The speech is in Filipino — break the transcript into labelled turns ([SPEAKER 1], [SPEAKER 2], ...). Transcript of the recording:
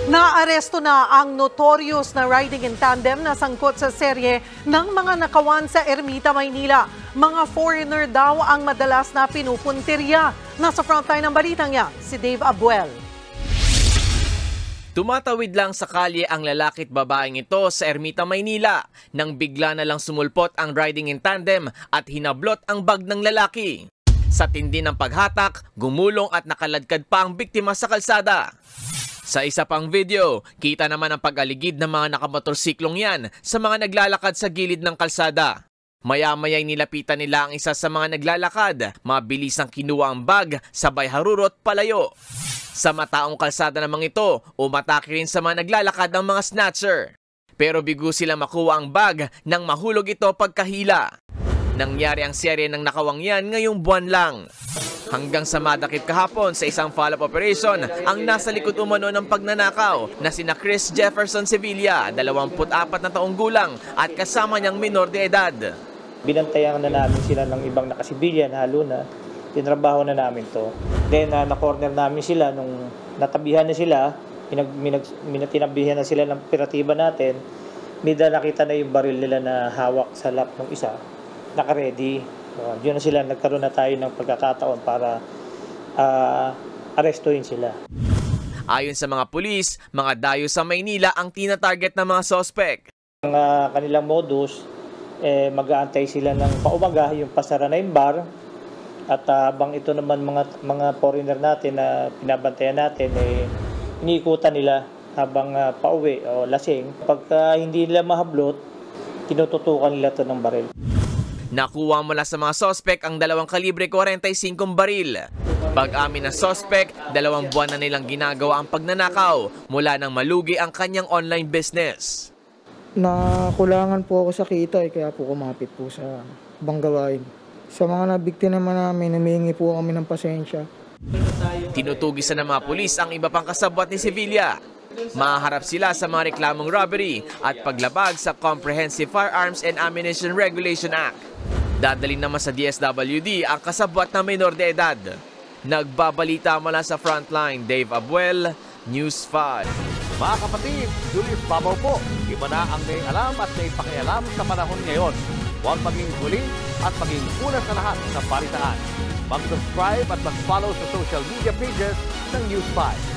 [SPEAKER 1] Naaresto na ang notorious na riding in tandem na sangkot sa serye ng mga nakawan sa Ermita, Maynila. Mga foreigner daw ang madalas na pinupuntirya. Nasa frontline ng balitang yan, si Dave Abuel.
[SPEAKER 2] Tumatawid lang sa kalye ang lalaki at babaeng ito sa Ermita, Maynila nang bigla na lang sumulpot ang riding in tandem at hinablot ang bag ng lalaki. Sa tindi ng paghatak, gumulong at nakaladkad pa ang biktima sa kalsada. Sa isa pang video, kita naman ang pag-aligid ng mga nakamotorsiklong yan sa mga naglalakad sa gilid ng kalsada. Maya-maya'y nilapitan nila ang isa sa mga naglalakad, mabilis ang kinuha ang bag, sabay harurot palayo. Sa mataong kalsada namang ito, umatake rin sa mga naglalakad ng mga snatcher. Pero bigo sila makuha ang bag nang mahulog ito pagkahila. Nangyari ang serye ng nakawang yan ngayong buwan lang. Hanggang sa madakip kahapon sa isang follow-up operation ang nasa likod umano ng pagnanakaw na sina Chris Jefferson Sevilla, 24 na taong gulang at kasama niyang minor de edad.
[SPEAKER 3] Binantayan na namin sila ng ibang nakasibilyan, halo na. Tinrabaho na namin to. Then na-corner namin sila nung natabihan na sila, tinabihan na sila ng operatiba natin. Mida nakita na yung baril nila na hawak sa lap ng isa, naka-ready. Yun na sila, nagkaroon na tayo ng pagkakataon para arestuhin sila.
[SPEAKER 2] Ayon sa mga pulis, mga dayo sa Maynila ang tina-target ng mga sospek.
[SPEAKER 3] Ang kanilang modus, mag-aantay sila ng paumaga, yung pasara na yung bar. At habang ito naman mga foreigner natin na pinabantayan natin, iniikutan nila habang pauwi o lasing. Pagka hindi nila mahablot, tinututukan nila ito ng baril.
[SPEAKER 2] Nakuha mula sa mga sospek ang 2 kalibre 45 baril. Pag-amin ng sospek, 2 buwan na nilang ginagawa ang pagnanakaw mula nang malugi ang kanyang online business.
[SPEAKER 4] Nakulangan po ako sa kita kaya po kumapit po sa banggawain. Sa mga nabiktima namin, humihingi po kami ng pasensya.
[SPEAKER 2] Tinutugisan ng mga pulis ang iba pang kasabwat ni Sevilla. Maharap sila sa mga reklamong robbery at paglabag sa Comprehensive Firearms and Ammunition Regulation Act. Dadalhin naman sa DSWD ang kasabwat na minor de edad. Nagbabalita mula sa frontline, Dave Abuel, News 5.
[SPEAKER 5] Mga kapatid, Julius Babaw po. Iba na ang may alam at may pakialam sa panahon ngayon. Huwag maging huli at maging una sa lahat sa balitaan. Mag-subscribe at mag-follow sa social media pages ng News 5.